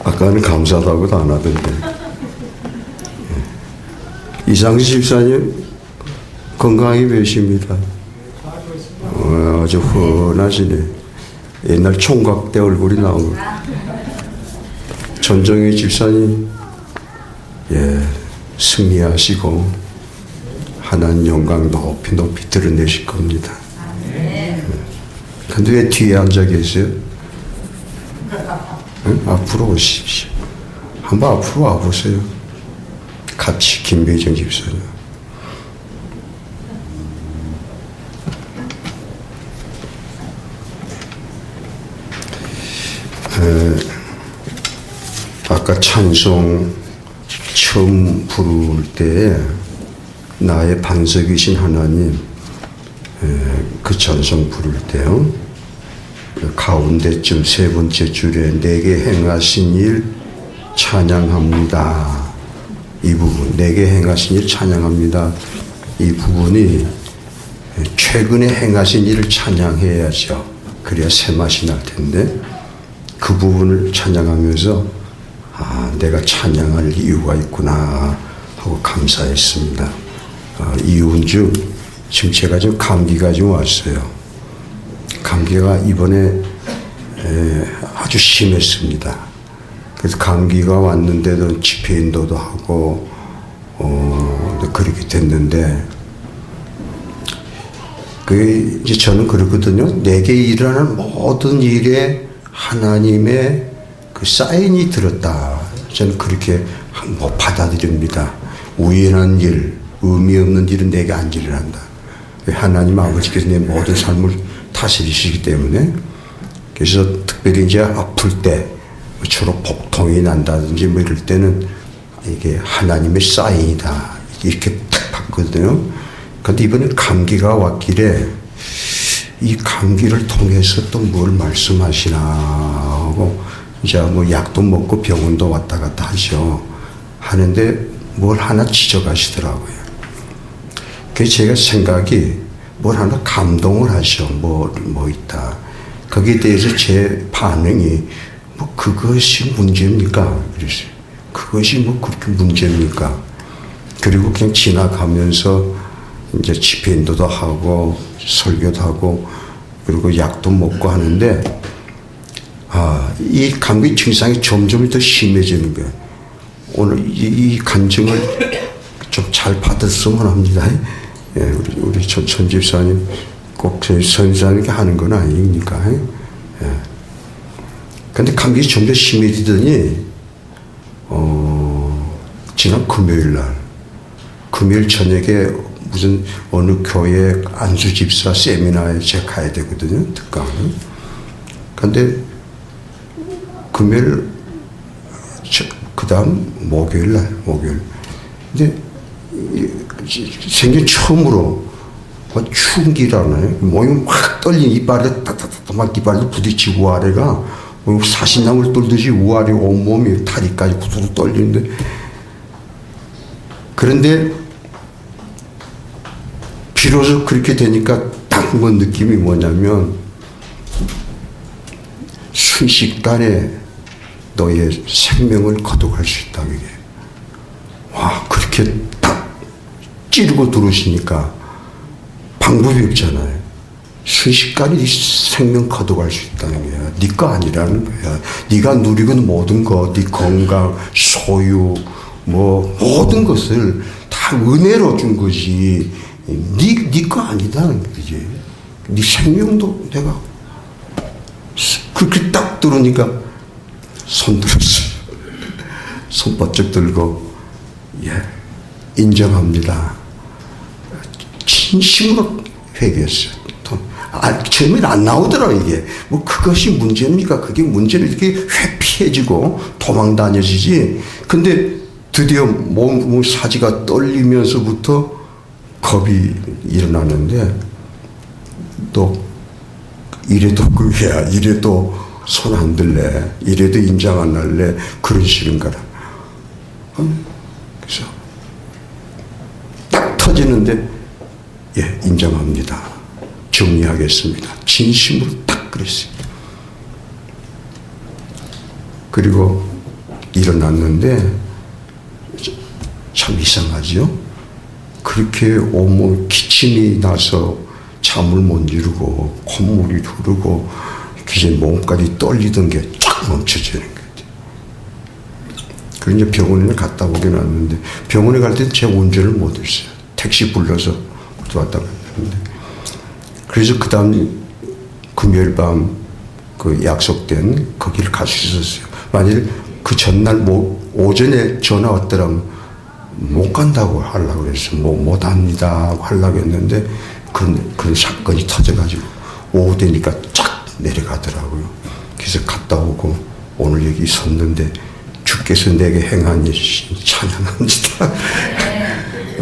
아까는 감사하다고도 안 하던데. 이상시 집사님 건강히 계십니다. 아주 훤하시네. 옛날 총각 때 얼굴이 나오고. 전정희 집사님, 예, 승리하시고 하나님 영광 높이 높이 드러내실 겁니다. 근데 왜 뒤에 앉아 계세요? 응? 앞으로 오십시오. 한번 앞으로 와보세요. 같이 김배정 집사님. 아까 찬송 처음 부를 때 나의 반석이신 하나님, 그 찬송 부를 때요, 가운데쯤 세 번째 줄에 내게 행하신 일 찬양합니다. 이 부분, 내게 행하신 일 찬양합니다. 이 부분이 최근에 행하신 일을 찬양해야죠. 그래야 새맛이 날 텐데, 그 부분을 찬양하면서 내가 찬양할 이유가 있구나 하고 감사했습니다. 이유는 지금 제가 좀 감기가 좀 왔어요. 감기가 이번에 아주 심했습니다. 그래서 감기가 왔는데도 집회 인도도 하고 그렇게 됐는데, 이제 저는 그러거든요. 내게 일어나는 모든 일에 하나님의 그 사인이 들었다. 저는 그렇게 받아들입니다. 우연한 일, 의미 없는 일은 내게 안 일어난다. 하나님 아버지께서 내 모든 삶을 다스리시기 때문에. 그래서 특별히 이제 아플 때, 주로 복통이 난다든지 뭐 이럴 때는 이게 하나님의 사인이다. 이렇게 딱 봤거든요. 그런데 이번에 감기가 왔길래 이 감기를 통해서 또 뭘 말씀하시나 하고 이제 뭐 약도 먹고 병원도 왔다 갔다 하죠. 하는데 뭘 하나 지적하시더라고요. 그래서 제가 생각이 뭘 하나 감동을 하셔. 뭐 있다. 거기에 대해서 제 반응이 뭐 그것이 문제입니까? 그랬어요. 그것이 뭐 그렇게 문제입니까? 그리고 그냥 지나가면서 이제 집회 인도도 하고 설교도 하고 그리고 약도 먹고 하는데 이 감기 증상이 점점 더 심해지는 거예요. 오늘 이 간증을 좀 잘 받았으면 합니다. 예, 우리 전 집사님 꼭 선지자님께 하는 건 아닙니까? 예. 근데 감기 점점 심해지더니 지난 금요일 저녁에 무슨 어느 교회 안수 집사 세미나에 제가 가야 되거든요. 특강을. 근데 금요일 그 다음 목요일. 근데 생전 처음으로 충기라나요? 몸이 막 떨리는 이빨에 따따따따 막 이빨도 부딪히고 아래가 사신나물 떨듯이 우아래 온몸이 다리까지 구두로 떨리는데, 그런데 비로소 그렇게 되니까 딱 뭐 느낌이 뭐냐면 순식간에 너의 생명을 거둬갈 수 있다. 이게 와, 그렇게 딱 찌르고 들어오시니까 방법이 없잖아요. 순식간에 네 생명 거둬갈 수 있다는 거야. 네 거 아니라는 거야. 네가 누리는 모든 거, 네 건강, 소유, 뭐 모든 것을 다 은혜로 준 거지. 네 거 아니다, 그지? 네 생명도 내가 그렇게 딱 들으니까 손 들었어요. 손 번쩍 들고, 예, 인정합니다. 진심으로 회개했어요. 처음엔 안 나오더라, 이게. 뭐, 그것이 문제입니까? 그게 문제는 이렇게 회피해지고 도망 다녀지지. 근데 드디어 몸 사지가 떨리면서부터 겁이 일어나는데, 또, 이래도 그게야, 이래도 손 안 들래, 이래도 임장 안 할래, 그런 식인 거라. 그래서, 딱 터지는데, 예, 인정합니다. 정리하겠습니다. 진심으로 딱 그랬어요. 그리고 일어났는데 참 이상하죠. 그렇게 온몸 기침이 나서 잠을 못 이루고 콧물이 흐르고 이제 몸까지 떨리던 게 쫙 멈춰지는 거예요. 그래서 이제 병원에 갔다 오긴 왔는데 병원에 갈 때 제가 운전을 못 했어요. 택시 불러서 왔다 갔다 했는데 그래서 그 다음 금요일 밤 그 약속된 거기를 갈 수 있었어요. 만일 그 전날 오전에 전화 왔더라면 못 간다고 하려고 그랬어요. 못 합니다 하려고 했는데 그런 사건이 터져가지고 오후 되니까 쫙 내려가더라고요. 그래서 갔다 오고 오늘 여기 섰는데 주께서 내게 행한 일 찬양합니다.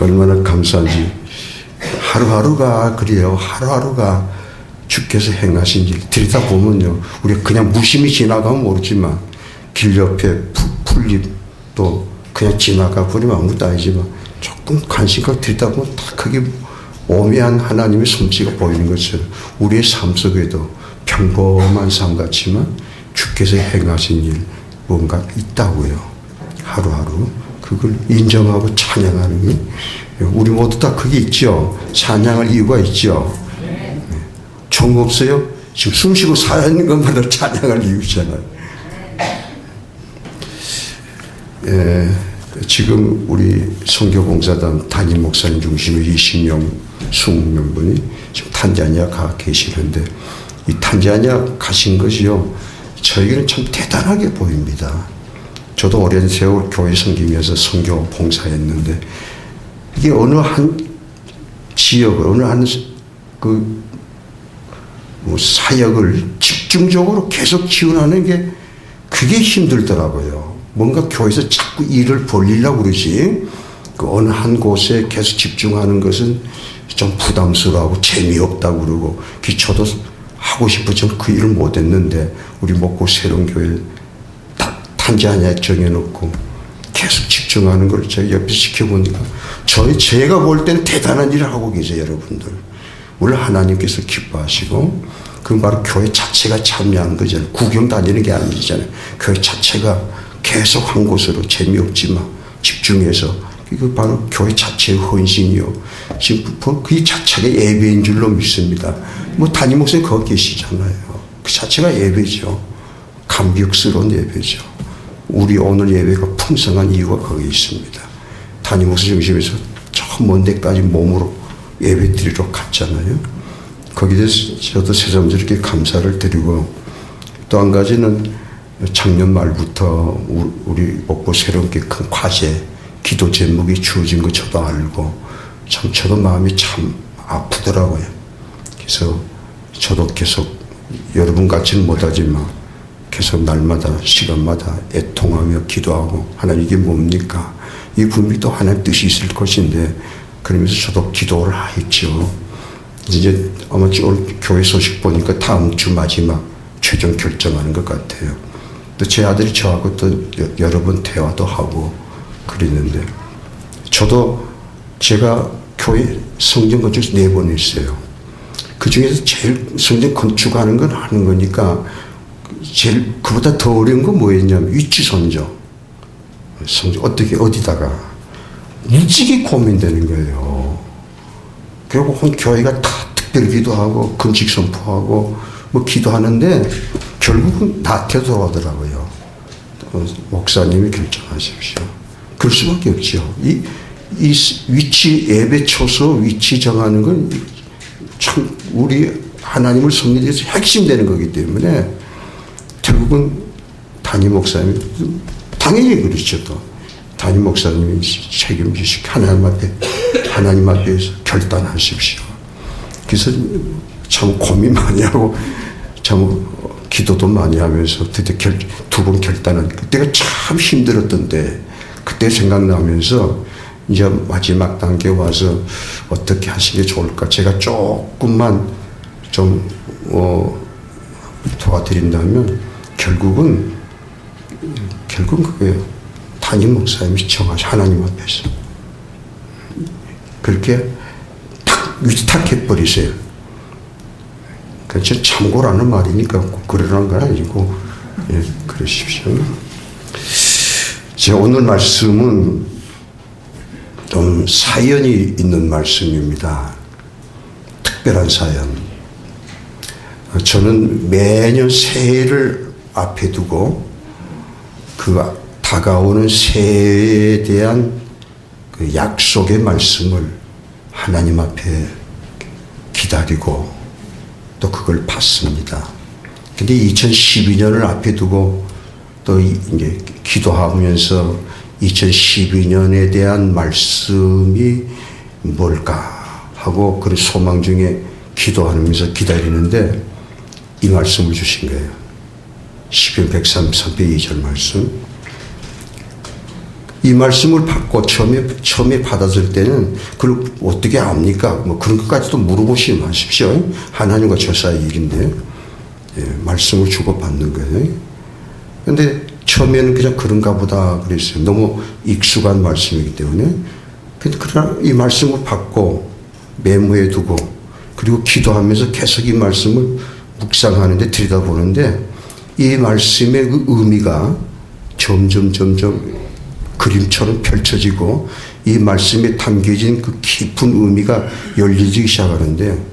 얼마나 감사한지. 하루하루가 그래요. 하루하루가 주께서 행하신 일 들여다보면요. 우리가 그냥 무심히 지나가면 모르지만 길 옆에 풀잎도 그냥 지나가 버리면 아무것도 아니지만 조금 관심과 들여다보면 다 크게 오묘한 하나님의 솜씨가 보이는 것처럼 우리의 삶 속에도 평범한 삶 같지만 주께서 행하신 일 뭔가 있다고요. 하루하루 그걸 인정하고 찬양하는 게 우리 모두 다 그게 있죠. 찬양할 이유가 있죠. 정 없어요? 지금 숨쉬고 살아있는 것마다 찬양할 이유잖아요. 지금 우리 선교봉사단 담임 목사님 중심으로 20명, 20명분이 지금 탄자니아 가 계시는데 이 탄자니아 가신 것이요. 저에게는 참 대단하게 보입니다. 저도 오랜 세월 교회 섬기면서 선교 봉사했는데 이게 어느 한 지역을 어느 한 사역을 집중적으로 계속 지원하는 게 그게 힘들더라고요. 뭔가 교회에서 자꾸 일을 벌리려고 그러지 그 어느 한 곳에 계속 집중하는 것은 좀 부담스러워하고 재미없다고 그러고 저도 하고 싶었지만 그 일을 못했는데 우리 목고 새로운 교회 탄자니아에 정해놓고 계속 집중하는 걸 제가 옆에서 지켜보니까 제가 볼 때는 대단한 일을 하고 계세요. 여러분들 물론 하나님께서 기뻐하시고 그건 바로 교회 자체가 참여하는 거잖아요. 구경 다니는 게 아니잖아요. 교회 자체가 계속 한 곳으로 재미없지만 집중해서 이거 바로 교회 자체의 헌신이요. 지금 그 자체가 예배인 줄로 믿습니다. 담임 목사님 거기 계시잖아요. 그 자체가 예배죠. 감격스러운 예배죠. 우리 오늘 예배가 풍성한 이유가 거기 있습니다. 담임 목사님 중심에서 저 먼 데까지 몸으로 예배 드리러 갔잖아요. 거기에 대해서 저도 새삼스럽게 감사를 드리고 또 한 가지는 작년 말부터 우리 목포 새롭게 큰 과제 기도 제목이 주어진 거 저도 알고 참 저도 마음이 참 아프더라고요. 그래서 저도 계속 여러분 같지는 못하지만 계속 날마다 시간마다 애통하며 기도하고 하나님 이게 뭡니까? 이 분명히 또 하나님 뜻이 있을 것인데 그러면서 저도 기도를 했죠. 이제 아마 오늘 교회 소식 보니까 다음 주 마지막 최종 결정하는 것 같아요. 또 제 아들이 저하고 또 여러 번 대화도 하고 그랬는데 저도 제가 교회 성전 건축 4번 했어요. 그 중에서 제일 성전 건축하는 건 하는 거니까 제일 그보다 더 어려운 건 뭐였냐면 위치 선정. 성전 어떻게 어디다가 일찍이 고민되는 거예요. 결국 교회가 다 특별 기도하고 금식 선포하고 뭐 기도하는데 결국은 다 되돌아오더라고요. 목사님이 결정하십시오. 그럴 수밖에 없죠. 이 위치 예배 초소 위치 정하는 건 참 우리 하나님을 섬기기 위해서 핵심되는 거기 때문에 결국은 담임 목사님 당연히 그렇죠. 또 담임 목사님이 책임지시고 하나님 앞에서 결단하십시오. 그래서 참 고민 많이 하고 참 기도도 많이 하면서 드디어 2번 결단한 그때가 참 힘들었던데 그때 생각나면서 이제 마지막 단계 와서 어떻게 하시는 게 좋을까 제가 조금만 좀 도와드린다면 결국은 그거예요. 담임 목사님이 정하시 하나님 앞에서 그렇게 탁 위탁해버리세요. 그렇죠. 참고라는 말이니까 그러라는 건 아니고 예, 그러십시오. 제 오늘 말씀은 좀 사연이 있는 말씀입니다. 특별한 사연. 저는 매년 새해를 앞에 두고 그 다가오는 새해에 대한 그 약속의 말씀을 하나님 앞에 기다리고 또 그걸 받습니다. 근데 2012년을 앞에 두고 또 이제 기도하면서 2012년에 대한 말씀이 뭘까 하고 그런 소망 중에 기도하면서 기다리는데 이 말씀을 주신 거예요. 시편 133편 2절 말씀. 이 말씀을 받고 처음에 받았을 때는 그걸 어떻게 압니까? 뭐 그런 것까지도 물어보시지 마십시오. 하나님과 저 사이 일인데 예, 말씀을 주고받는 거예요. 근데 처음에는 그냥 그런가 보다 그랬어요. 너무 익숙한 말씀이기 때문에. 그러나 이 말씀을 받고 메모해 두고 그리고 기도하면서 계속 이 말씀을 묵상하는데 들여다보는데 이 말씀의 그 의미가 점점 그림처럼 펼쳐지고 이 말씀에 담겨진 그 깊은 의미가 열리기 시작하는데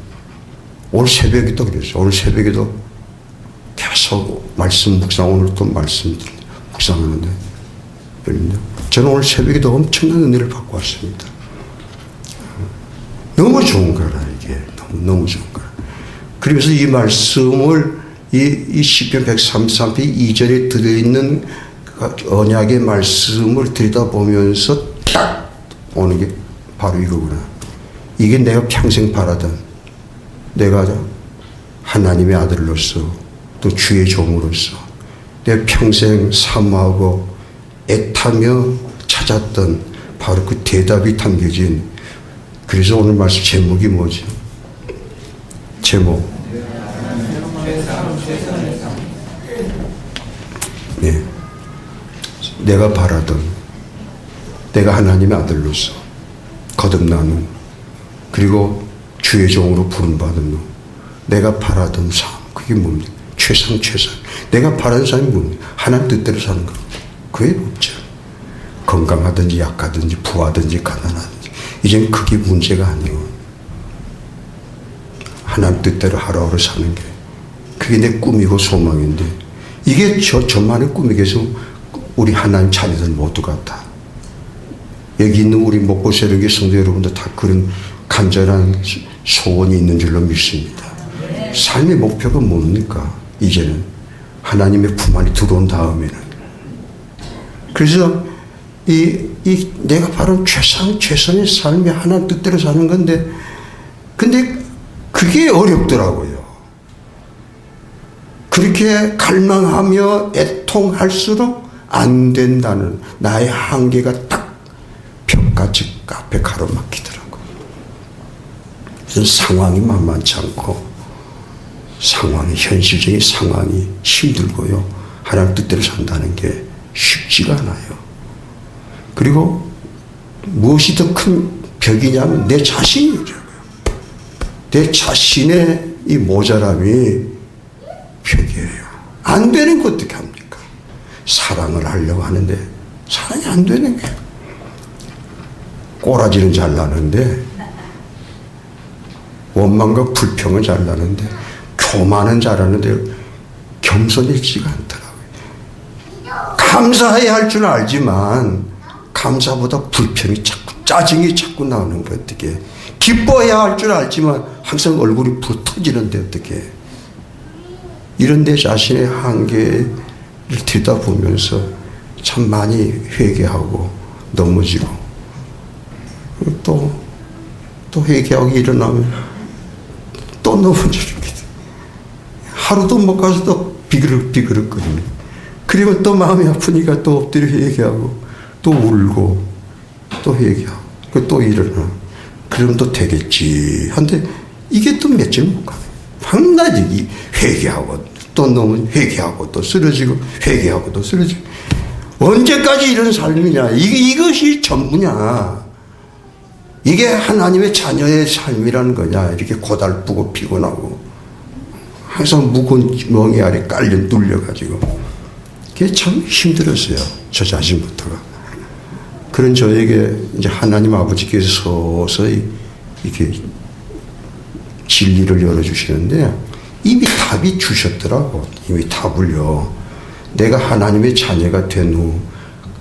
오늘 새벽에도 그랬어요. 오늘 새벽에도 계속 말씀 묵상, 오늘 또 말씀 묵상하는데 저는 오늘 새벽에도 엄청난 은혜를 받고 왔습니다. 너무 좋은 거라 이게 너무 좋은 거라. 그러면서 이 말씀을 이 시편 133편 2절에 들어있는 언약의 말씀을 들여다보면서 딱 오는 게 바로 이거구나. 이게 내가 평생 바라던 내가 하나님의 아들로서 또 주의 종으로서 내 평생 사모하고 애타며 찾았던 바로 그 대답이 담겨진. 그래서 오늘 말씀 제목이 뭐죠? 제목. 네. 내가 바라던, 내가 하나님의 아들로서 거듭나는, 그리고 주의 종으로 부름받은 놈, 내가 바라던 삶, 그게 뭡니까? 최상. 내가 바라는 삶이 뭡니까? 하나님 뜻대로 사는 거. 그게 없죠. 건강하든지 약하든지 부하든지 가난하든지 이젠 그게 문제가 아니고 하나님 뜻대로 하루하루 사는 게 그게 내 꿈이고 소망인데 이게 저만의 꿈이겠어. 우리 하나님 자녀들 모두가 다 여기 있는 우리 목포세력의 성도 여러분들 다 그런 간절한 소원이 있는 줄로 믿습니다. 삶의 목표가 뭡니까? 이제는 하나님의 품 안에 들어온 다음에는. 그래서 내가 바로 최선의 삶이 하나님 뜻대로 사는 건데 근데 그게 어렵더라고요. 그렇게 갈망하며 애통할수록 안 된다는 나의 한계가 딱 벽같이 앞에 가로막히더라고요. 그래서 상황이 만만치 않고 현실적인 상황이 힘들고요. 하나님 뜻대로 산다는 게 쉽지가 않아요. 그리고 무엇이 더 큰 벽이냐면 내 자신이라고요. 내 자신의 이 모자람이 벽이에요. 안 되는 거 어떻게 합니까? 사랑을 하려고 하는데 사랑이 안 되는 거예요. 꼬라지는 잘 나는데 원망과 불평은 잘 나는데 교만은 잘하는데 겸손해지가 않더라고요. 감사해야 할 줄 알지만 감사보다 불평이 자꾸 짜증이 자꾸 나오는 거 어떻게 기뻐해야 할 줄 알지만 항상 얼굴이 불 터지는데 어떻게 이런 내 자신의 한계를 들여다보면서 참 많이 회개하고 넘어지고 또 회개하고 일어나면 또 넘어지게 돼. 하루도 못 가서 또 비그럭비그럭거리네. 그리고 또 마음이 아프니까 또 엎드려 회개하고 또 울고 또 회개하고 또 일어나. 그러면 또 되겠지. 한데 이게 또 며칠 못 가요. 밤낮이 회개하고 또 너무 회개하고 또 쓰러지고 회개하고 또 쓰러지고 언제까지 이런 삶이냐. 이것이 전부냐. 이게 하나님의 자녀의 삶이라는 거냐. 이렇게 고달프고 피곤하고 항상 무거운 멍에 아래 깔려 눌려가지고 그게 참 힘들었어요. 저 자신부터가. 그런 저에게 이제 하나님 아버지께서 서서히 이렇게 진리를 열어주시는데 이미 답이 주셨더라고. 이미 답을요. 내가 하나님의 자녀가 된 후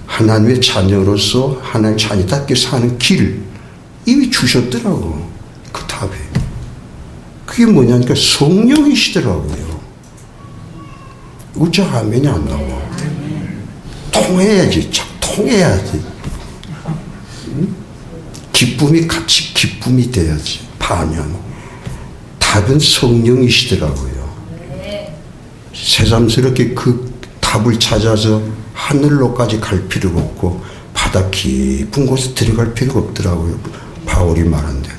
하나님의 자녀로서 하나님 자녀답게 사는 길 이미 주셨더라고. 그 답이. 그게 뭐냐니까 성령이시더라고요. 어쩌 아멘이 안 나와. 통해야지. 참 통해야지. 응? 기쁨이 같이 기쁨이 돼야지. 반영. 답은 성령이시더라고요. 새삼스럽게 그 답을 찾아서 하늘로까지 갈 필요가 없고 바다 깊은 곳에 들어갈 필요가 없더라고요. 바울이 말한 대로.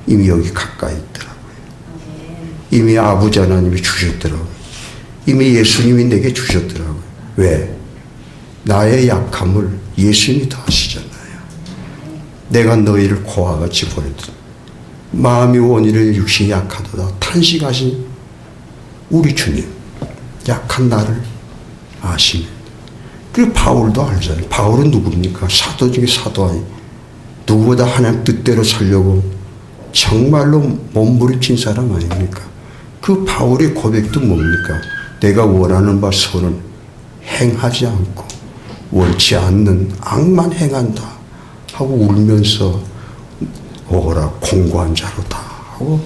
이미 여기 가까이 있더라고요. 이미 아버지 하나님이 주셨더라고요. 이미 예수님이 내게 주셨더라고요. 왜? 나의 약함을 예수님이 다 하시잖아요. 내가 너희를 고와 같이 버렸더니 마음이 원이를 육신이 약하도다 탄식하신 우리 주님 약한 나를 아시네. 그리고 바울도 알잖아요. 바울은 누굽니까? 사도 중에 사도 아니 누구보다 하나님 뜻대로 살려고 정말로 몸부림친 사람 아닙니까? 그 바울의 고백도 뭡니까? 내가 원하는 바 선은 행하지 않고 원치 않는 악만 행한다 하고 울면서 오라 공고한 자로다 하고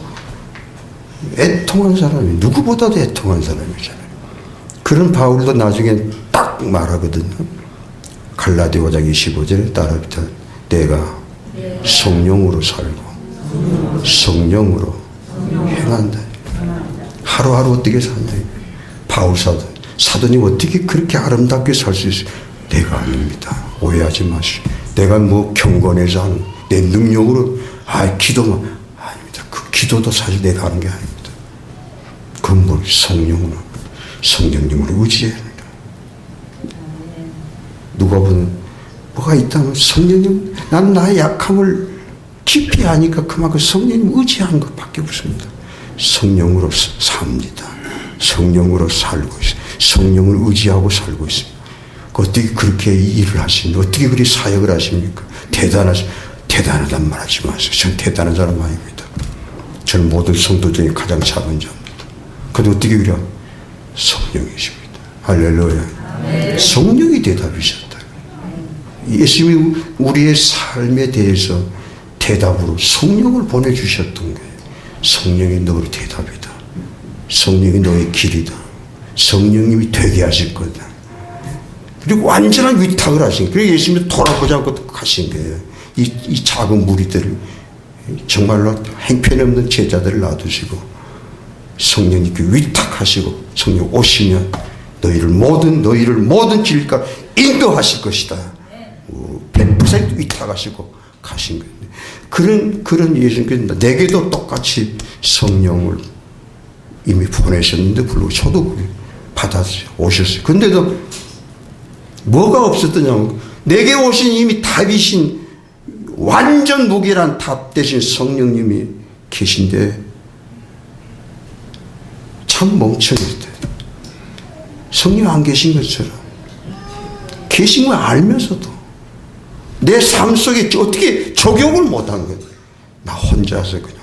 애통한 사람이 누구보다도 애통한 사람이잖아요. 그런 바울도 나중에 딱 말하거든요. 갈라디아 5장 25절에 따라붙어 내가 성령으로 살고 성령으로 행한다. 하루하루 어떻게 사냐. 바울 사도님 어떻게 그렇게 아름답게 살 수 있어요? 내가 아닙니다. 오해하지 마시오. 내가 뭐 경건해서 하는 내 능력으로 기도만 아닙니다. 그 기도도 사실 내가 하는 게 아닙니다. 그건 뭐 성령으로 성령님을 의지해야 합니다. 누가 보면 뭐가 있다면 성령님 나는 나의 약함을 깊이 아니까 그만큼 성령님 의지하는 것밖에 없습니다. 성령으로 삽니다. 성령으로 살고 있어요. 성령을 의지하고 살고 있습니다. 어떻게 그렇게 일을 하십니까? 어떻게 그렇게 사역을 하십니까? 대단하단 말하지 마세요. 전 대단한 사람 아닙니다. 저는 모든 성도 중에 가장 작은 자입니다. 근데 어떻게 그래요? 성령이십니다. 할렐루야. 성령이 대답이셨다. 예수님이 우리의 삶에 대해서 대답으로 성령을 보내주셨던 거예요. 성령이 너의 대답이다. 성령이 너의 길이다. 성령님이 되게 하실 거다. 그리고 완전한 위탁을 하신 거예요. 그리고 예수님이 돌아보지 않고 가신 거예요. 이 작은 무리들을 정말로 행편없는 제자들을 놔두시고 성령님께 위탁하시고 성령 오시면 너희를 모든 길가 인도하실 것이다. 100% 위탁하시고 가신 거예요. 그런 예수님께서 내게도 똑같이 성령을 이미 보내셨는데 불구하고 저도 받았어요. 오셨어요. 근데도 뭐가 없었더냐면 내게 오신 이미 답이신 완전 무결한 답 대신 성령님이 계신데 참 멍청했대. 성령 안 계신 것처럼 계신 걸 알면서도 내 삶 속에 어떻게 적용을 못한 거야. 나 혼자서 그냥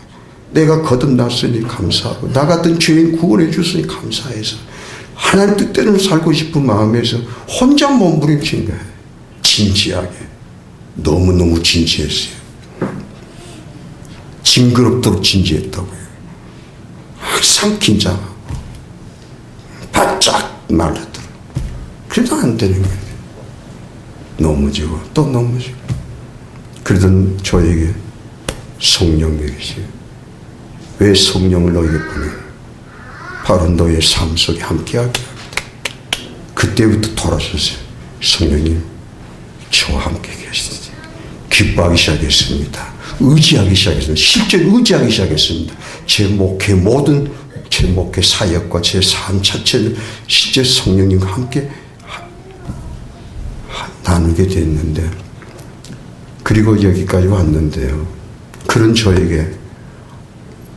내가 거듭났으니 감사하고 나 같은 죄인 구원해 줬으니 감사해서 하나님 뜻대로 살고 싶은 마음에서 혼자 몸부림친 거예요. 진지하게. 너무너무 진지했어요. 징그럽도록 진지했다고요. 항상 긴장하고 바짝 말하더라고요. 그래도 안 되는 거예요. 넘어지고 또 넘어지고. 그러던 저에게 성령이 계세요. 왜 성령을 너에게 보내요? 바로 너의 삶 속에 함께하게 합니다. 그때부터 돌아섰어요. 성령님 저와 함께 계시지. 기뻐하기 시작했습니다. 의지하기 시작했습니다. 실제 의지하기 시작했습니다. 제 목회 사역과 제 삶 자체를 실제 성령님과 함께 나누게 됐는데 그리고 여기까지 왔는데요. 그런 저에게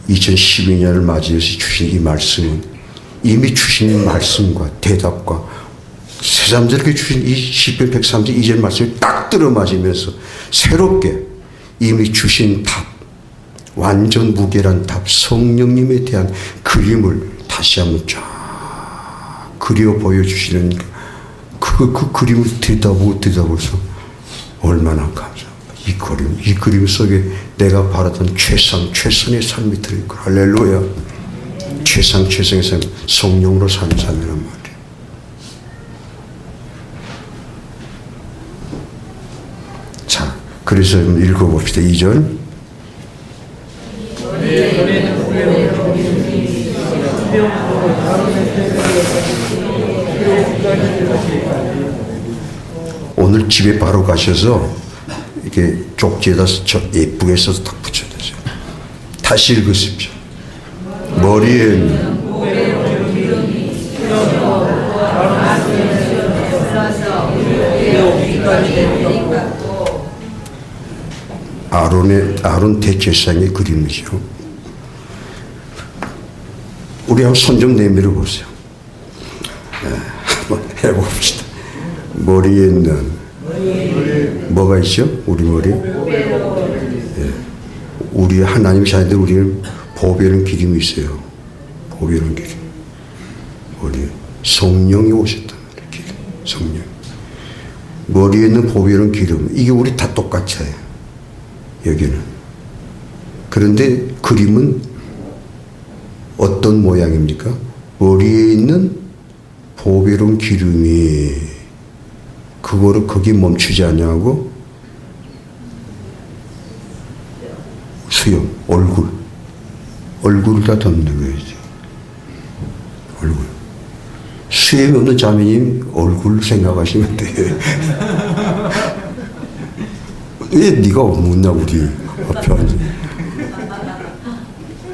2012년을 맞이해서 주신 이 말씀은 이미 주신 말씀과 대답과 새삼스럽게 주신 이 시편 103편 2절 말씀이 딱 들어맞으면서 새롭게 이미 주신 답, 완전 무결한 답, 성령님에 대한 그림을 다시 한번 쫙 그려 보여주시는 그 그림을 들여다보면서 얼마나 감사합니다. 이 그림 속에 내가 바라던 최선의 삶이 들어있고, 할렐루야. 최상의 삶, 성령으로 사는 삶이란 말이에요. 자, 그래서 읽어봅시다. 2절. 오늘 집에 바로 가셔서 이렇게 쪽지에다 예쁘게 써서 딱 붙여주세요. 다시 읽으십시오. 머리에는 아론 대제사장의 그림이죠. 우리 한번 손 좀 내밀어 보세요. 한번 해봅시다. 머리에 있는 뭐가 있죠? 우리 머리. 우리 하나님 자녀들 우리는 보배는 기름이 있어요. 보배는 기름. 머리 성령이 오셨단 말이에요. 기름. 성령. 머리에 있는 보배는 기름. 이게 우리 다 똑같아요. 여기는. 그런데 그림은 어떤 모양입니까? 머리에 있는 보배로운 기름이 그거를 거기 멈추지 않냐고 수염, 얼굴을 다 덮는 거지. 얼굴. 수염이 없는 자매님 얼굴 생각하시면 돼. 왜 네가 묻나 우리 앞에 앉아.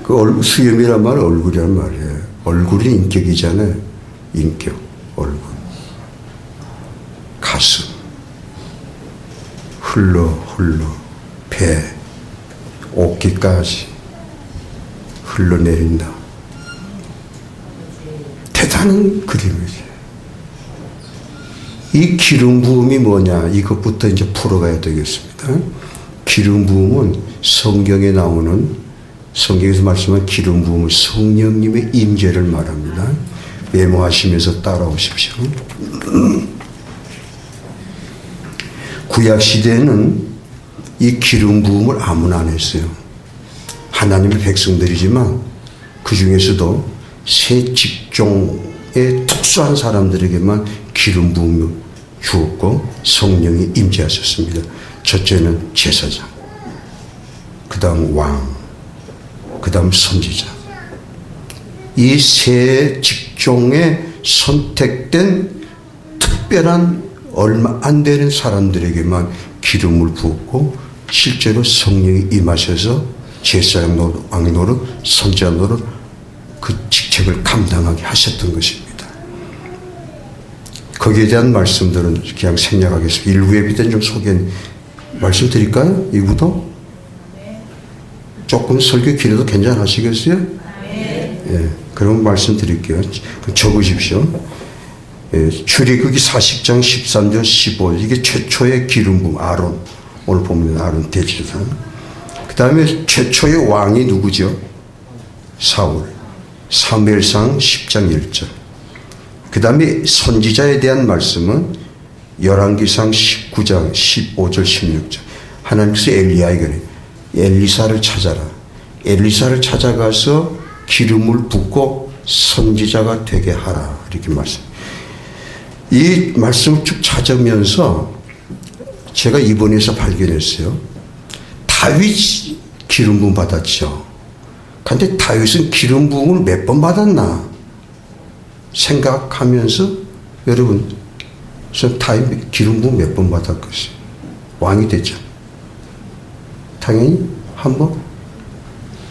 그 수염이란 말은 얼굴이란 말이에요. 얼굴이 인격이잖아요. 인격, 얼굴. 가슴. 흘러, 배, 어깨까지 흘러내린다. 대단한 그림이지. 이 기름 부음이 뭐냐? 이것부터 이제 풀어가야 되겠습니다. 기름 부음은 성경에 나오는, 성경에서 말씀한 기름 부음은 성령님의 임재를 말합니다. 메모하시면서 따라오십시오. 구약 시대에는 이 기름 부음을 아무나 안 했어요. 하나님의 백성들이지만 그 중에서도 세 직종의 특수한 사람들에게만 기름 부음을 주었고 성령이 임재하셨습니다. 첫째는 제사장, 그 다음 왕, 그 다음 선지자. 이 세 직종에 선택된 특별한 얼마 안 되는 사람들에게만 기름을 부었고 실제로 성령이 임하셔서 제사장 노릇, 왕 노릇, 선지자 노릇 그 직책을 감당하게 하셨던 것입니다. 거기에 대한 말씀들은 그냥 생략하겠습니다. 일부에 비된 좀 말씀드릴까요? 이부도? 조금 설교 길어도 괜찮으시겠어요? 예, 그럼 말씀드릴게요. 적으십시오. 예, 출애굽기 40장 13절 15 이게 최초의 기름 부음 아론. 오늘 보면 아론 대제사장. 그 다음에 최초의 왕이 누구죠? 사울. 사무엘상 10장 1절. 그 다음에 선지자에 대한 말씀은 열왕기상 19장 15절 16절. 하나님께서 엘리야에게 엘리사를 찾아라. 엘리사를 찾아가서 기름을 붓고 선지자가 되게 하라. 이렇게 말씀. 이 말씀을 쭉 찾으면서 제가 이번에서 발견했어요. 다윗이 기름 부음 받았죠. 근데 다윗은 기름 부음을 몇 번 받았나 생각하면서 여러분, 저 다윗 기름 부음 몇 번 받았겠어요? 왕이 됐죠. 당연히 한 번?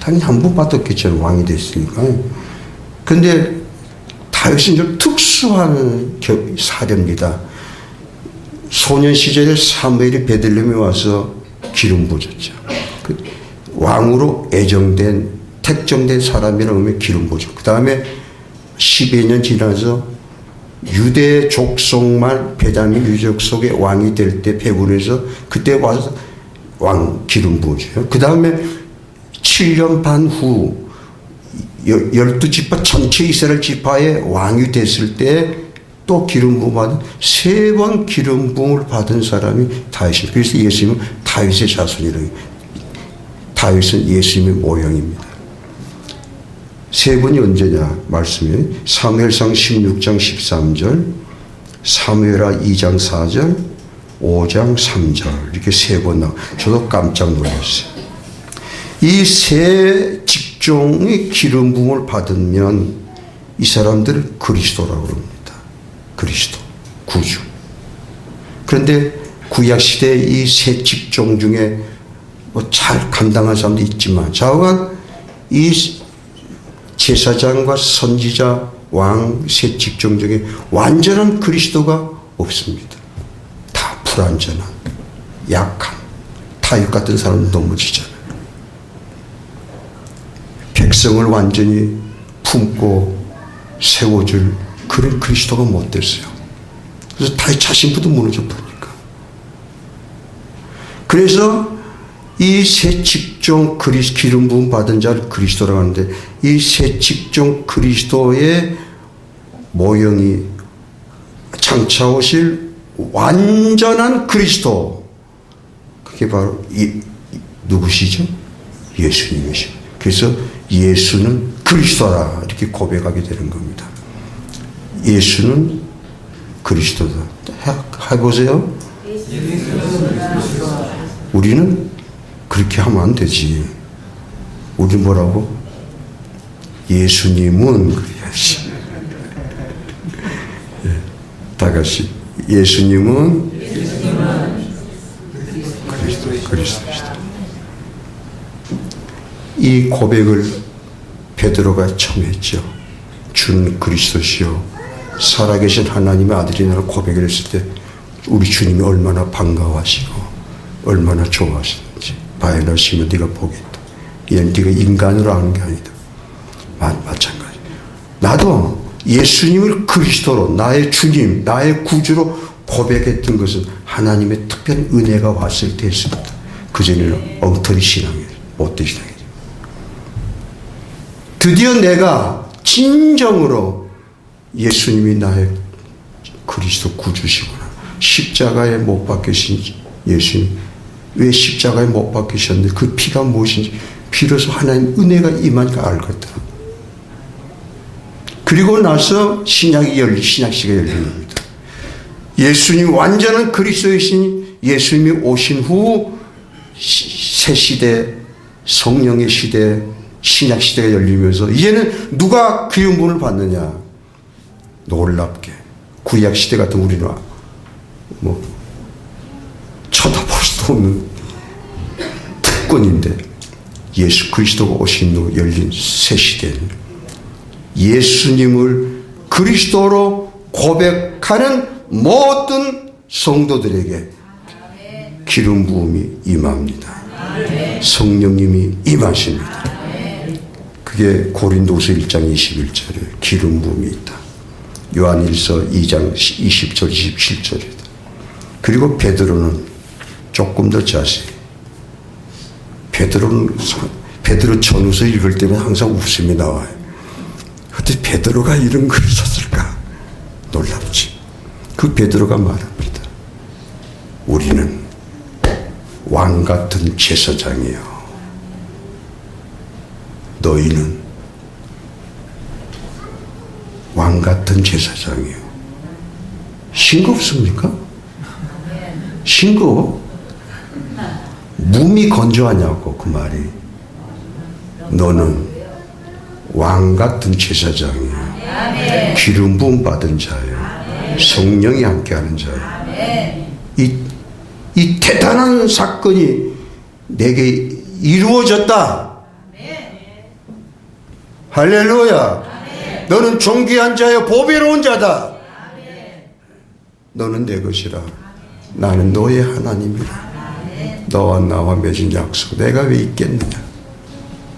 당연히 한 번 받았겠죠. 왕이 됐으니까. 근데 다윗은 좀 특수한 사례입니다. 소년 시절에 사무엘이 베들레헴에 와서 기름 부어줬죠. 그 왕으로 택정된 사람이라고 하면 기름 부어줘. 그 다음에 12년 지나서 유대 족속만 베냐민 유족 속의 왕이 될 때 배분해서 그때 와서 왕 기름 부어줘요. 그 다음에 7년 반 후 12지파 전체 이스라엘 지파의 왕이 됐을 때 또 기름 부음 받은 3번 기름 부음을 받은 사람이 다윗입니다. 그래서 예수님은 다윗의 자손이라고 해요. 다윗은 예수님의 모형입니다. 3번이 언제냐 말씀이 사무엘상 16장 13절, 사무엘하 2장 4절, 5장 3절 이렇게 3번 나와요. 저도 깜짝 놀랐어요. 이 세 직종의 기름 부음을 받으면 이 사람들을 그리스도라고 합니다. 그리스도, 구주. 그런데 구약시대에 이 세 직종 중에 뭐 잘 감당한 사람도 있지만 좌우간 이 제사장과 선지자, 왕 세 직종 중에 완전한 그리스도가 없습니다. 다 불완전한, 약한, 타육 같은 사람도 넘어지잖아요. 백성을 완전히 품고 세워줄 그런 그리스도가 못 됐어요. 그래서 다윗 자신부터 무너져 버리니까. 그래서 이 세 직종 기름 부음 받은 자를 그리스도라고 하는데 이 세 직종 그리스도의 모형이 장차 오실 완전한 그리스도, 그게 바로 누구시죠? 예수님이시죠. 그래서 예수는 그리스도다 이렇게 고백하게 되는 겁니다. 예수는 그리스도다. 해보세요. 우리는 그렇게 하면 안 되지. 우리 뭐라고? 예수님은 그래야지. 다 같이 예수님은 그리스도시다. 이 고백을 베드로가 처음 했죠. 주는 그리스도시요 살아계신 하나님의 아들이라고 고백을 했을 때 우리 주님이 얼마나 반가워하시고 얼마나 좋아하시는지 바에나시면 네가 보겠다. 얘는 네가 인간으로 아는 게 아니다. 마찬가지. 나도 예수님을 그리스도로 나의 주님, 나의 구주로 고백했던 것은 하나님의 특별한 은혜가 왔을 때였습니다. 그전에는 엉터리 신앙이에요. 못된 신앙이에요. 드디어 내가 진정으로 예수님이 나의 그리스도 구주시구나. 십자가에 못 박히신 예수님, 왜 십자가에 못 박히셨는데 그 피가 무엇인지 비로소 하나님 은혜가 임하니까 알겠다. 그리고 나서 신약시가 열린 겁니다. 예수님 완전한 그리스도이신 예수님이 오신 후 새 시대, 성령의 시대, 신약시대가 열리면서 이제는 누가 기름 부음을 받느냐. 놀랍게 구약시대 같은 우리는 뭐 쳐다볼 수도 없는 특권인데 예수 그리스도가 오신 후 열린 새 시대는 예수님을 그리스도로 고백하는 모든 성도들에게 기름 부음이 임합니다. 성령님이 임하십니다. 그게 고린도서 1장 21절에 기름 부음이 있다. 요한일서 2장 20절 27절이다. 그리고 베드로는 조금 더 자세히 베드로 전후서 읽을 때면 항상 웃음이 나와요. 어떻게 베드로가 이런 글을 썼을까? 놀랍지. 그 베드로가 말합니다. 우리는 왕 같은 제사장이요. 너희는 왕 같은 제사장이요. 싱겁습니까? 싱거워? 몸이 건조하냐고 그 말이. 너는 왕 같은 제사장이요. 기름 부음 받은 자예요. 성령이 함께하는 자예요. 이 대단한 사건이 내게 이루어졌다. 할렐루야. 너는 존귀한 자여 보배로운 자다. 너는 내 것이라. 나는 너의 하나님이라. 너와 나와 맺은 약속 내가 왜 있겠느냐.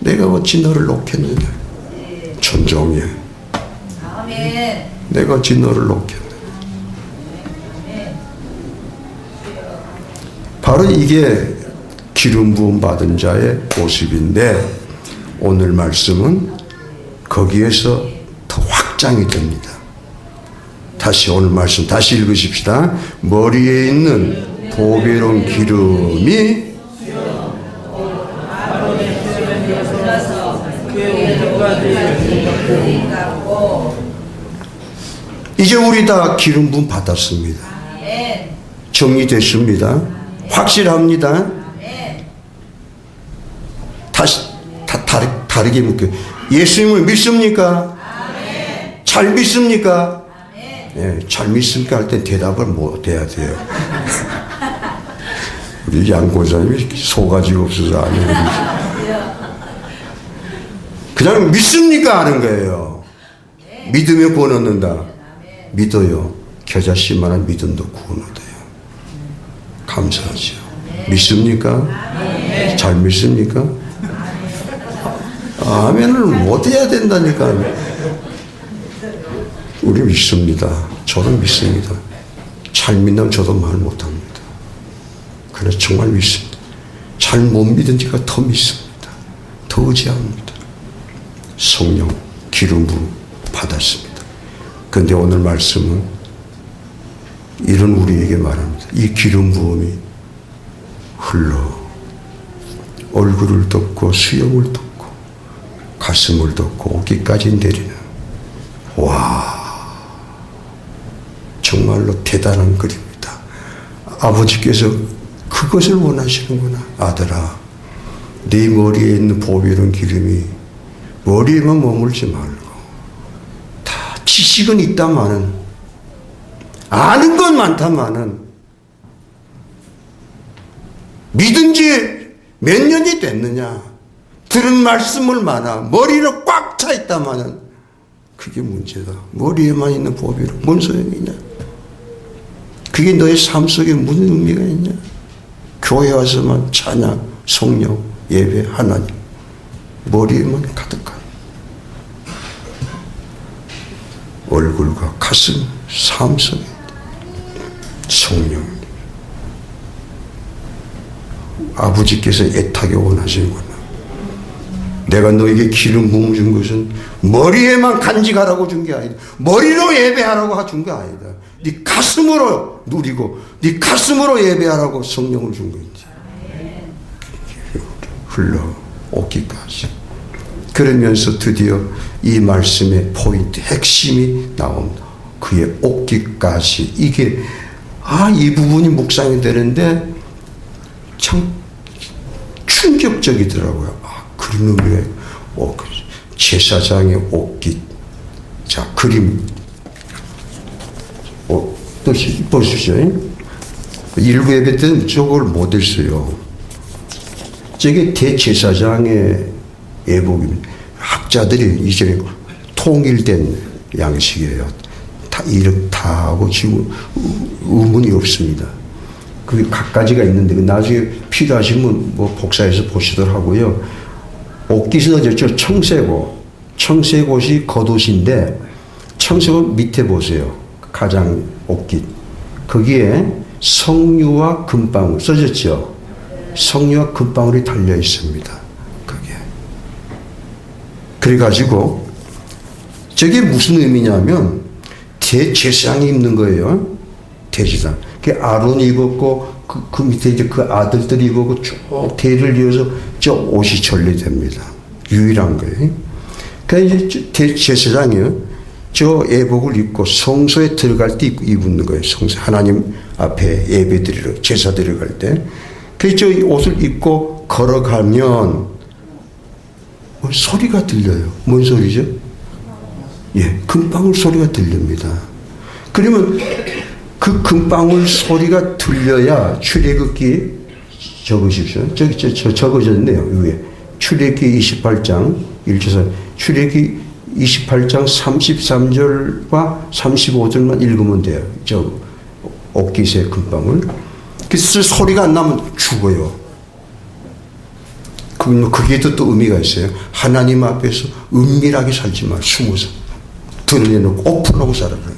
내가 어찌 너를 놓겠느냐. 존종이야. 내가 진노를 놓겠네. 바로 이게 기름 부음 받은 자의 모습인데 오늘 말씀은 거기에서 더 확장이 됩니다. 다시 오늘 말씀 다시 읽으십시다. 머리에 있는 보배로운 기름이 이제 우리 다 기름 부음 받았습니다. 정리됐습니다. 확실합니다. 다시 다르게 묻게 예수님을 믿습니까? 잘 믿습니까? 네, 잘 믿습니까? 할 때 대답을 못 해야 돼요. 우리 양고사님이 소가지가 없어서 안 해요. 그냥 믿습니까? 하는 거예요. 믿으면 구원 얻는다. 믿어요. 겨자씨만한 믿음도 구원 얻어요. 감사하죠. 믿습니까? 잘 믿습니까? 아멘을 못 해야 된다니까. 우리 믿습니다. 저는 믿습니다. 잘 믿는 저도 말 못합니다. 그래서 정말 믿습니다. 잘 못 믿으니까 더 믿습니다. 더 의지합니다. 성령 기름 부음 받았습니다. 그런데 오늘 말씀은 이런 우리에게 말합니다. 이 기름 부음이 흘러 얼굴을 덮고 수염을 덮고 가슴을 덮고 어깨까지 내리는 와 정말로 대단한 글입니다. 아버지께서 그것을 원하시는구나. 아들아 네 머리에 있는 보배로운 기름이 머리에만 머물지 말고 다 지식은 있다마는 아는 건 많다마는 믿은 지 몇 년이 됐느냐 들은 말씀을 많아 머리로 꽉 차 있다마는 그게 문제다. 머리에만 있는 보배로 뭔 소용이냐. 그게 너의 삶 속에 무슨 의미가 있냐. 교회 와서만 찬양 성령 예배 하나님 머리에만 가득한 얼굴과 가슴 삶 속에 성령 아버지께서 애타게 원하시는구나. 내가 너에게 기름 부음 준 것은 머리에만 간직하라고 준 게 아니다. 머리로 예배하라고 준 게 아니다. 네 가슴으로 누리고 네 가슴으로 예배하라고 성령을 준 거지. 흘러 오기까지. 그러면서 드디어 이 말씀의 포인트 핵심이 나옵니다. 그의 오기까지. 이게 이 부분이 묵상이 되는데 참 충격적이더라고요. 그런 의미에 제사장의 옷깃. 자, 그림 뜻이 보십시오. 일부 예배 때는 저걸 못했어요. 저게 대제사장의 예복입니다. 학자들이 이전에 통일된 양식이에요. 다 이렇다 하고 지금 의문이 없습니다. 그게 각가지가 있는데 나중에 필요하시면 뭐 복사해서 보시더라고요. 옷깃은 어쨌죠. 청색옷이 겉옷인데 청색옷 밑에 보세요. 가장 옷깃. 거기에 석류와 금방울 써졌죠. 석류와 금방울이 달려 있습니다. 거기에. 그래가지고 저게 무슨 의미냐면 대제사장이 입는 거예요. 대제사장. 그 아론이 입었고 그 밑에 이제 그 아들들이 입고 쭉 대를 이어서 저 옷이 전리됩니다. 유일한 거예요. 그러니까 이제 대제사장이요. 저 예복을 입고 성소에 들어갈 때 입는 거예요. 성소 하나님 앞에 예배 드리러 제사 드리러 갈 때. 그래서 저 옷을 입고 걸어가면 소리가 들려요. 뭔 소리죠? 예, 금방울 소리가 들립니다. 그러면 그 금방울 소리가 들려야 출애굽기 적으십시오. 적어졌네요. 위에 출애굽기 28장 1절에서 출애굽기 28장 33절과 35절만 읽으면 돼요. 저 옷깃의 금방울. 그래서 소리가 안 나면 죽어요. 그게도 또 의미가 있어요. 하나님 앞에서 은밀하게 살지 마. 숨어서 드러내놓고 오픈하고 살아가는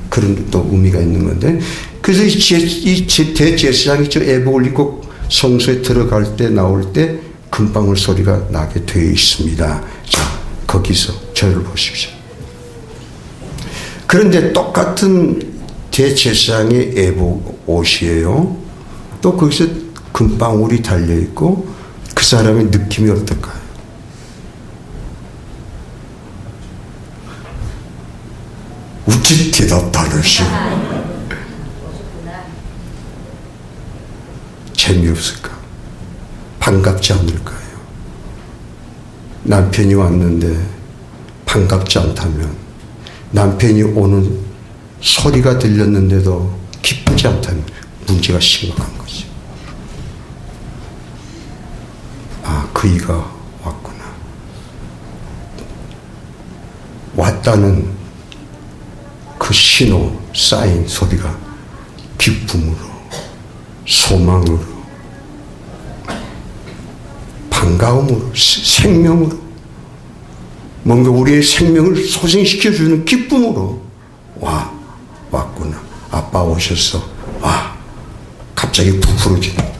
그런 또 의미가 있는 건데, 그래서 이 대제사장이 저 애복을 입고 성소에 들어갈 때 나올 때 금방울 소리가 나게 되어 있습니다. 자, 거기서 저를 보십시오. 그런데 똑같은 대제사장의 애복 옷이에요. 또 거기서 금방울이 달려있고 그 사람의 느낌이 어떨까요? 우찌 대답 다르시고 재미없을까? 반갑지 않을까요? 남편이 왔는데 반갑지 않다면, 남편이 오는 소리가 들렸는데도 기쁘지 않다면 문제가 심각한 거지. 아, 그이가 왔구나. 왔다는 그 신호, 사인 소리가 기쁨으로, 소망으로, 반가움으로, 생명으로, 뭔가 우리의 생명을 소생시켜주는 기쁨으로 왔구나. 아빠 오셨어. 갑자기 부풀어지네.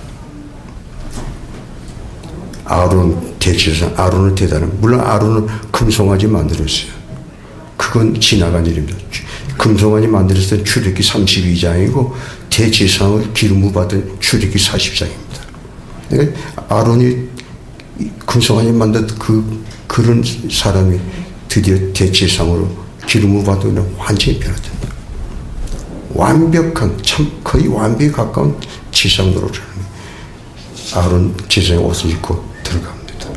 아론 대제사장, 아론을 대단한, 물론 아론은 금송아지 만들었어요. 그건 지나간 일입니다. 금송아지 만들었을 때 출애굽기 32장이고 대제사장을 기름을 받은 출애굽기 40장입니다. 그러니까 아론이 금송아지 만든 그런 사람이 드디어 대제사장으로 기름을 받으면 완전히 변화된다. 완벽한, 참 거의 완벽에 가까운 제사장 노릇을 하는 아론 제사장의 옷을 입고 들어갑니다.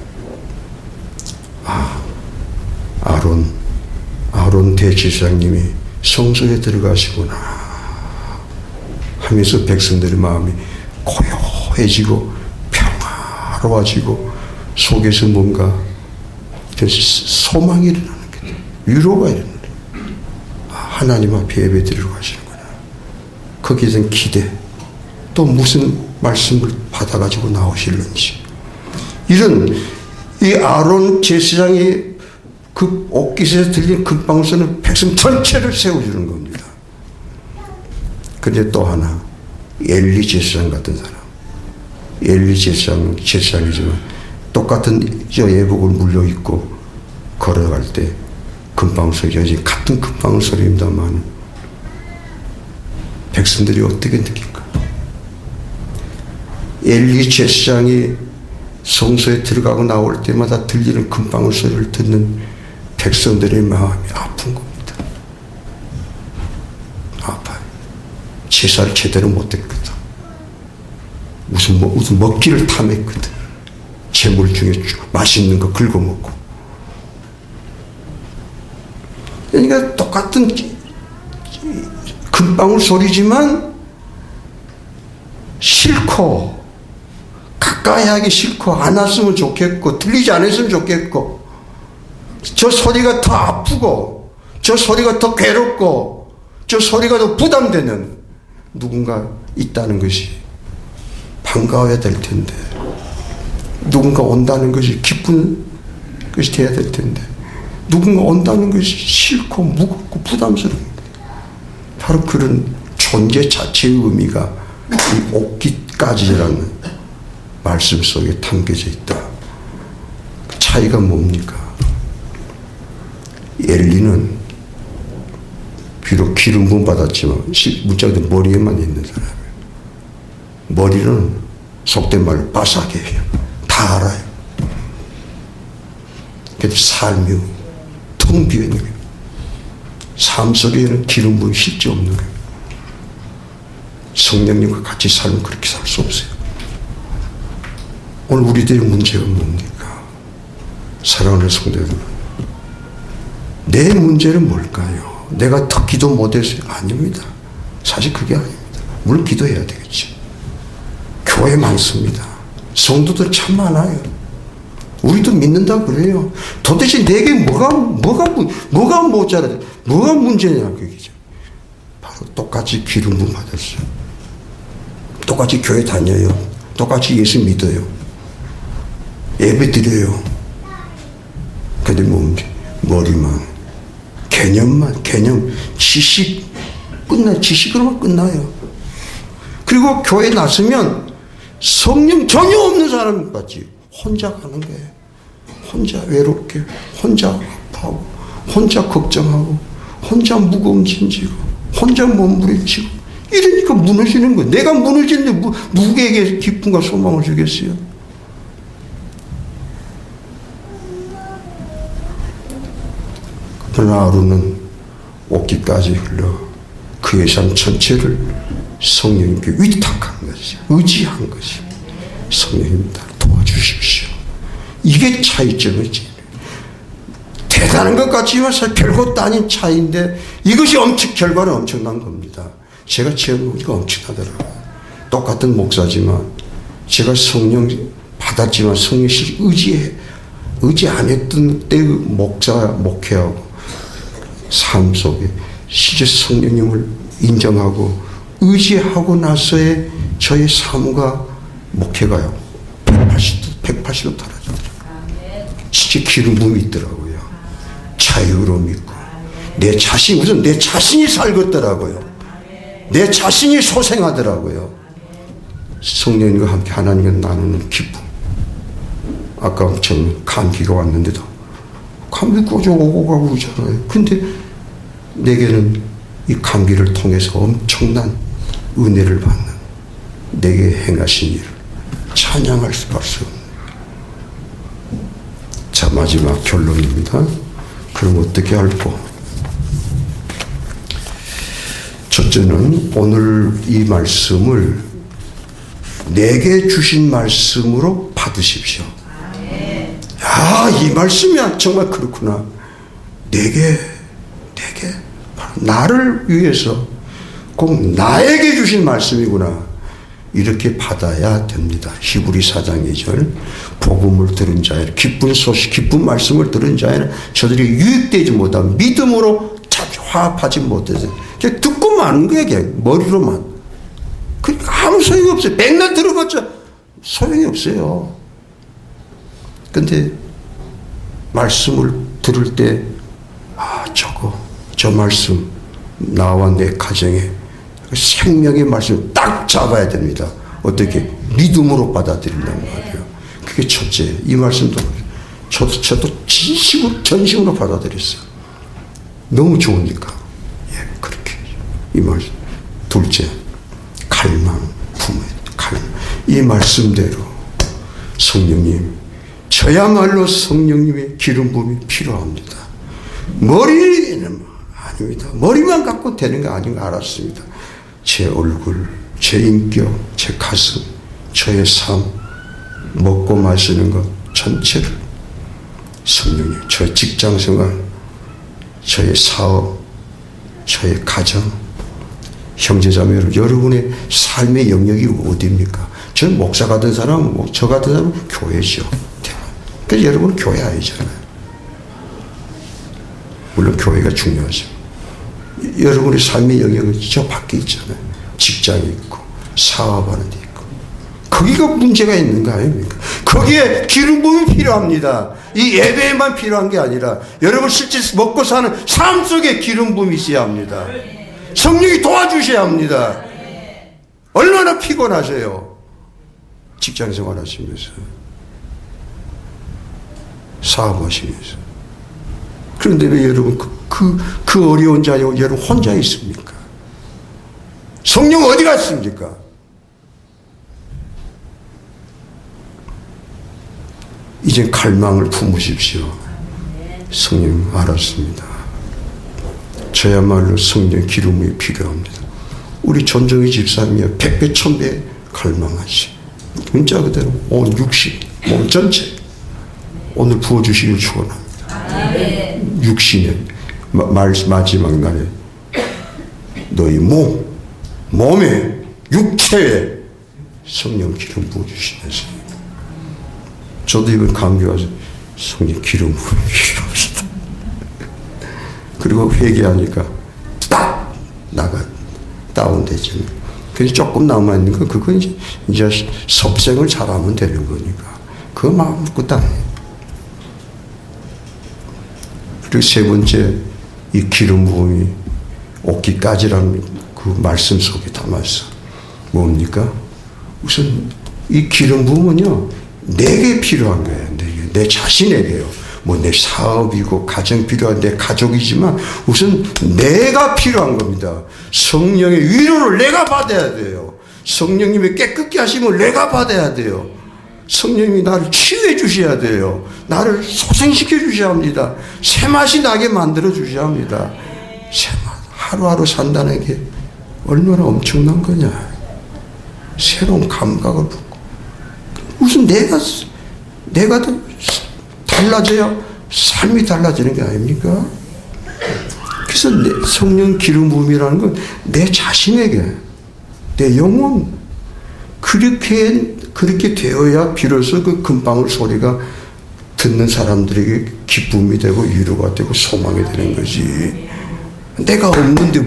아론 대제사장님이 성소에 들어가시구나 하면서 백성들의 마음이 고요해지고 평화로워지고 속에서 뭔가 소망이 일어나는 거예요. 위로가 일어나는 거예요. 하나님 앞에 예배 드리러 가시는구나. 거기에선 기대, 또 무슨 말씀을 받아가지고 나오실는지, 이런 이 아론 제사장이 그 옷깃에서 들린 금방울소리는 백성 전체를 세워주는 겁니다. 그런데 또 하나, 엘리 제사장 같은 사람, 엘리 제사장이지만 똑같은 저 예복을 물려입고 걸어갈 때 금방울소리가 같은 금방울소리입니다만 백성들이 어떻게 느낄까? 엘리 제사장이 성소에 들어가고 나올 때마다 들리는 금방울 소리를 듣는 백성들의 마음이 아픈 겁니다. 아파요. 제사를 제대로 못했거든. 무슨 먹기를 탐했거든. 재물 중에 맛있는 거 긁어먹고. 그러니까 똑같은 금방울 소리지만 싫고, 가까이 하기 싫고, 안 왔으면 좋겠고, 들리지 않았으면 좋겠고, 저 소리가 더 아프고, 저 소리가 더 괴롭고, 저 소리가 더 부담되는 누군가 있다는 것이 반가워야 될 텐데, 누군가 온다는 것이 기쁜 것이 돼야 될 텐데, 누군가 온다는 것이 싫고 무겁고 부담스러운, 바로 그런 존재 자체의 의미가 이 옷깃까지라는 말씀 속에 담겨져 있다. 그 차이가 뭡니까? 엘리는 비록 기름 부음 받았지만 문짝도 머리에만 있는 사람이에요. 머리는 속된 말로 바삭해요. 다 알아요. 그래도 삶이 텅 비어 있는 거예요. 삶 속에는 기름 부음이 실제 없는 거예요. 성령님과 같이 살면 그렇게 살 수 없어요. 오늘 우리들의 문제가 뭡니까? 사랑하는 성도들, 내 문제는 뭘까요? 내가 더 기도 못해서요? 아닙니다. 사실 그게 아닙니다. 물론 기도해야 되겠죠. 교회 많습니다. 성도들 참 많아요. 우리도 믿는다고 그래요. 도대체 내게 뭐가 모자라, 뭐가 문제냐, 그게죠. 바로 똑같이 기름 부음 받았어요. 똑같이 교회 다녀요. 똑같이 예수 믿어요. 예배 드려요. 근데 머리만 개념, 지식, 지식으로만 끝나요. 그리고 교회 나서면 성령 전혀 없는 사람 같지. 혼자 가는 거예요. 혼자 외롭게, 혼자 아파하고, 혼자 걱정하고, 혼자 무거움 짐지고, 혼자 몸부림치고, 이러니까 무너지는 거예요. 내가 무너지는데 누구에게 기쁨과 소망을 주겠어요? 그러나 하루는 옷깃까지 흘러 그의 삶 전체를 성령님께 위탁한 것이, 의지한 것이, 성령님 날 도와주십시오. 이게 차이점이지. 대단한 것 같지만 사실 별것도 아닌 차이인데 이것이 결과는 엄청난 겁니다. 제가 체험하기가 엄청나더라고요. 똑같은 목사지만 제가 성령 받았지만 성령실 의지 안 했던 때의 목회하고 삶 속에 실제 성령님을 인정하고 의지하고 나서의 저의 삶과 목회가요 180도 달라지더라고요. 진짜 기름 부음이 있더라고요. 자유로움이 있고 내 자신이 살겠더라고요. 내 자신이 소생하더라고요. 성령님과 함께 하나님과 나누는 기쁨. 아까 엄청 감기가 왔는데도 감기 꺼져 오고 가고 그러잖아요. 근데 내게는 이 감기를 통해서 엄청난 은혜를 받는 내게 행하신 일을 찬양할 수밖에 없는. 자, 마지막 결론입니다. 그럼 어떻게 할까? 첫째는 오늘 이 말씀을 내게 주신 말씀으로 받으십시오. 야, 이 말씀이 정말 그렇구나. 내게 바로 나를 위해서 꼭 나에게 주신 말씀이구나. 이렇게 받아야 됩니다. 히브리 4장 2절 복음을 들은 자에는 기쁜 소식, 기쁜 말씀을 들은 자에는 저들이 유익되지 못한 믿음으로 화합하지 못해서 그냥 듣고 마는 거야. 그냥 머리로만. 그러니까 아무 소용이 없어요. 맨날 들어봤자 소용이 없어요. 근데 말씀을 들을 때 저 말씀 나와 내 가정에 생명의 말씀을 딱 잡아야 됩니다. 어떻게? 믿음으로 받아들인단 말이에요. 그게 첫째. 이 말씀도 저도 전심으로 받아들였어요. 너무 좋으니까. 예, 그렇게. 이 말씀. 둘째, 갈망, 품에 갈망. 이 말씀대로 성령님, 저야말로 성령님의 기름 부음이 필요합니다. 머리는 아닙니다. 머리만 갖고 되는 거 아닌 거 알았습니다. 제 얼굴, 제 인격, 제 가슴, 저의 삶, 먹고 마시는 것 전체를 성령님, 저의 직장생활, 저의 사업, 저의 가정, 형제자매 여러분의 삶의 영역이 어디입니까? 저는 목사 같은 사람, 저 같은 사람은 교회죠. 그래서 여러분은 교회 아니잖아요. 물론 교회가 중요하죠. 여러분의 삶의 영역은 저 밖에 있잖아요. 직장이 있고 사업하는 데 있고 거기가 문제가 있는 거 아닙니까? 거기에 기름 부음이 필요합니다. 이 예배에만 필요한 게 아니라 여러분 실제 먹고 사는 삶 속에 기름 부음이 있어야 합니다. 성령이 도와주셔야 합니다. 얼마나 피곤하세요. 직장생활 하시면서 사업하시면서. 그런데 왜 여러분 그 어려운 자리에 여러분 혼자 있습니까? 성령 어디 갔습니까? 이제 갈망을 품으십시오. 성령 알았습니다. 저야말로 성령 기름이 필요합니다. 우리 전정희 집사님이 100배 1000배 갈망하시. 문자 그대로 온 육신 몸 전체 오늘 부어주시길 축원합니다. 육신에 마지막 날에 너희 몸에 육체에 성령 기름 부어주시면서 저도 이번 감기 와서 성령 기름 부어주시옵소서. 그리고 회개하니까 딱 다운되죠. 그래서 조금 남아있는 거 그건 이제 섭생을 잘하면 되는 거니까 그거 마음 먹고 따라해요. 그리고 세 번째 이 기름 부음이 옷깃까지라는 그 말씀 속에 담았어. 뭡니까? 우선 이 기름 부음은요, 내게 필요한 거예요. 내 자신에게요. 뭐 내 사업이고 가정 필요한 내 가족이지만 우선 내가 필요한 겁니다. 성령의 위로를 내가 받아야 돼요. 성령님이 깨끗게 하시면 내가 받아야 돼요. 성령님이 나를 치유해 주셔야 돼요. 나를 소생시켜 주셔야 합니다. 새맛이 나게 만들어 주셔야 합니다. 새맛, 하루하루 산다는 게 얼마나 엄청난 거냐. 새로운 감각을 받고. 무슨 내가 달라져야 삶이 달라지는 게 아닙니까? 그래서 성령 기름 부음이라는 건 내 자신에게, 내 영혼, 그렇게 되어야 비로소 그 금방울 소리가 듣는 사람들에게 기쁨이 되고 위로가 되고 소망이 되는 거지. 내가 없는데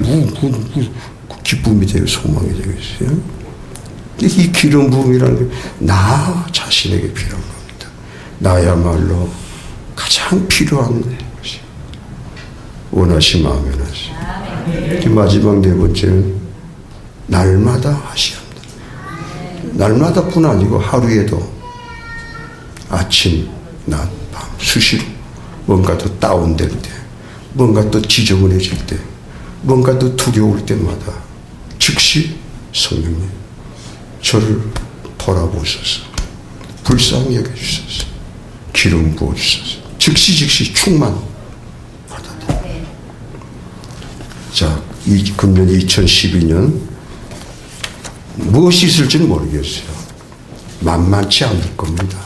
기쁨이 되고 소망이 되겠어요? 이 기름 부음이라는 게 나 자신에게 필요한 겁니다. 나야말로 가장 필요한 것이 원하시 마음에 나시. 마지막 네 번째는 날마다 하셔야 합니다. 날마다뿐 아니고 하루에도 아침, 낮, 밤 수시로 뭔가 더 다운될 때, 뭔가 또 지저분해질 때, 뭔가 더 두려울 때마다 즉시 성령님 저를 돌아보소서, 불쌍히 여겨주소서, 기름 부어주소서, 즉시 충만 받아들여. 자, 금년 2012년 무엇이 있을지는 모르겠어요. 만만치 않을 겁니다.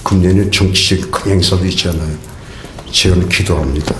금년에는 정치적인 큰 행사도 있잖아요. 저는 기도합니다.